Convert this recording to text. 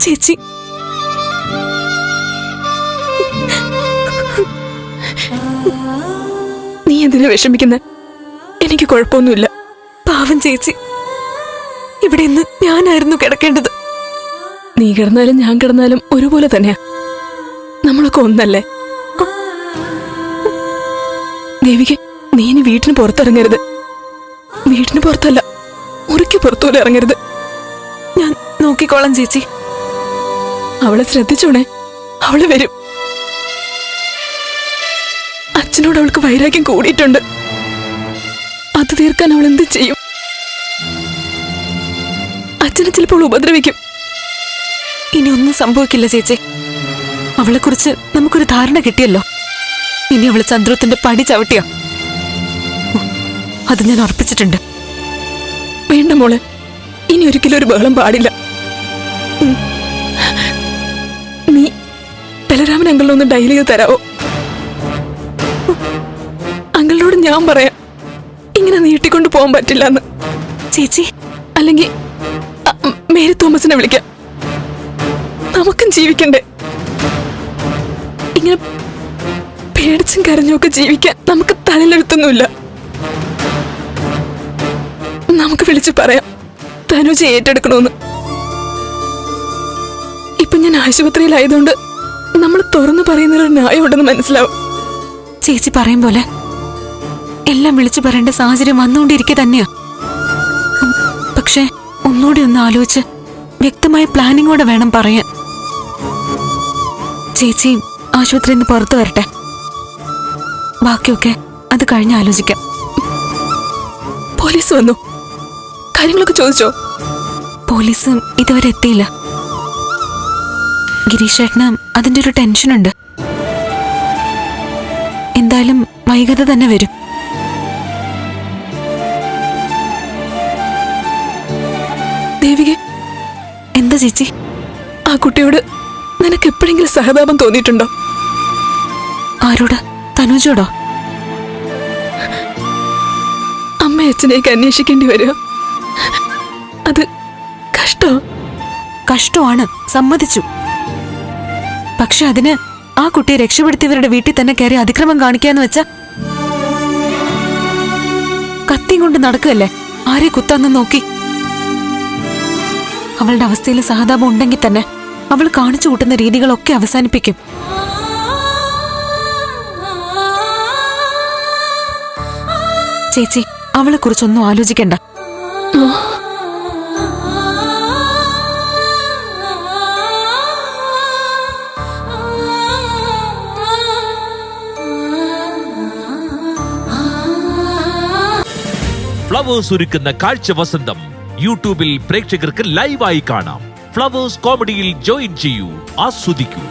ചേച്ചി, നീ എന്തിനാ വിഷമിക്കുന്നത്? എനിക്ക് കുഴപ്പമൊന്നുമില്ല. പാവം ചേച്ചി, ഇവിടെ ഇന്ന് ഞാനായിരുന്നു കിടക്കേണ്ടത്. നീ കിടന്നാലും ഞാൻ കിടന്നാലും ഒരുപോലെ തന്നെയാ. നമ്മളൊക്കെ ഒന്നല്ലേ? ദേവിക്ക്, നീ ഇനി വീട്ടിന് പുറത്തിറങ്ങരുത്. വീട്ടിന് പുറത്തല്ല, മുറിക്ക് പുറത്തുപോലെ ഇറങ്ങരുത്. ഞാൻ നോക്കിക്കോളാം ചേച്ചി. അവളെ ശ്രദ്ധിച്ചോണേ, അവള് വരും. അച്ഛനോട് അവൾക്ക് വൈരാഗ്യം കൂടിയിട്ടുണ്ട്. അത് തീർക്കാൻ അവൾ എന്ത് ചെയ്യും? അച്ഛനെ ചിലപ്പോൾ ഉപദ്രവിക്കും. ഇനി ഒന്നും സംഭവിക്കില്ല ചേച്ചി. അവളെ കുറിച്ച് നമുക്കൊരു ധാരണ കിട്ടിയല്ലോ. ഇനി അവള് ചന്ദ്രത്തിന്റെ പടി ചവിട്ടിയോ? അത് ഞാൻ ഉറപ്പിച്ചിട്ടുണ്ട്. വേണ്ട മോളെ, ഇനി ഒരിക്കലും ഒരു ബഹളം പാടില്ല. നീ ബലരാമൻ അങ്കിളിനൊന്ന് ഡയൽ ചെയ്ത് തരാവോ? അങ്കിളിനോട് ഞാൻ പറയാം, ഇങ്ങനെ നീട്ടിക്കൊണ്ട് പോകാൻ പറ്റില്ല എന്ന്. ചേച്ചി, അല്ലെങ്കിൽ മേരി തോമസിനെ വിളിക്കാം. നമുക്കും ജീവിക്കണ്ടേ? ഇങ്ങനെ പേടിച്ചും കരഞ്ഞൊക്കെ ജീവിക്കാൻ നമുക്ക് തലയിലെഴുത്തൊന്നുമില്ല. നമുക്ക് വിളിച്ചു പറയാം തനുജ് ഏറ്റെടുക്കണമെന്ന്. ഇപ്പൊ ഞാൻ ആശുപത്രിയിലായതുകൊണ്ട് നമ്മൾ തുറന്നു പറയുന്നൊരു ന്യായമുണ്ടെന്ന് മനസ്സിലാവും. ചേച്ചി പറയും പോലെ എല്ലാം വിളിച്ചു പറയേണ്ട സാഹചര്യം വന്നുകൊണ്ടിരിക്കെ തന്നെയാ. പക്ഷെ ഒന്നുകൂടി ഒന്ന് ആലോചിച്ച് വ്യക്തമായ പ്ലാനിങ്ങോടെ വേണം പറയാൻ. ചേച്ചി ആശുപത്രിയിൽ നിന്ന് പുറത്തു വരട്ടെ. ബാക്കിയൊക്കെ അത് കഴിഞ്ഞ് ആലോചിക്കാം. പോലീസ് വന്നു, കാര്യങ്ങളൊക്കെ ചോദിച്ചോ? പോലീസ് ഇതുവരെ എത്തിയില്ല. ഗിരീഷേട്ടന് അതിന്റെ ഒരു ടെൻഷനുണ്ട്. എന്തായാലും വൈകാതെ തന്നെ വരും. ദേവികെ, എന്താ ചേച്ചി? ആ കുട്ടിയോട് നിനക്ക് എപ്പോഴെങ്കിലും സഹതാപം തോന്നിയിട്ടുണ്ടോ? ആരോട്? തനുജോടോ? അമ്മ അച്ഛനെയൊക്കെ അന്വേഷിക്കേണ്ടി വരുമോ? അത് കഷ്ടമാണ്, സമ്മതിച്ചു. പക്ഷെ അതിന് ആ കുട്ടിയെ രക്ഷപ്പെടുത്തിയവരുടെ വീട്ടിൽ തന്നെ കയറി അതിക്രമം കാണിക്കാന്ന് വെച്ച കത്തിയും കൊണ്ട് നടക്കുകയല്ലേ? ആരെ കുത്താന്ന് നോക്കി. അവളുടെ അവസ്ഥയിൽ സഹതാപം ഉണ്ടെങ്കിൽ തന്നെ അവൾ കാണിച്ചു കൂട്ടുന്ന രീതികളൊക്കെ അവസാനിപ്പിക്കും. ചേച്ചി അവളെ കുറിച്ചൊന്നും ആലോചിക്കണ്ട. ഫ്ലവേഴ്സ് ഒരുക്കുന്ന കാഴ്ച വസന്തം യൂട്യൂബിൽ പ്രേക്ഷകർക്ക് ലൈവായി കാണാം. ഫ്ലവേഴ്സ് കോമഡിയിൽ ജോയിൻ ചെയ്യൂ, ആസ്വദിക്കൂ.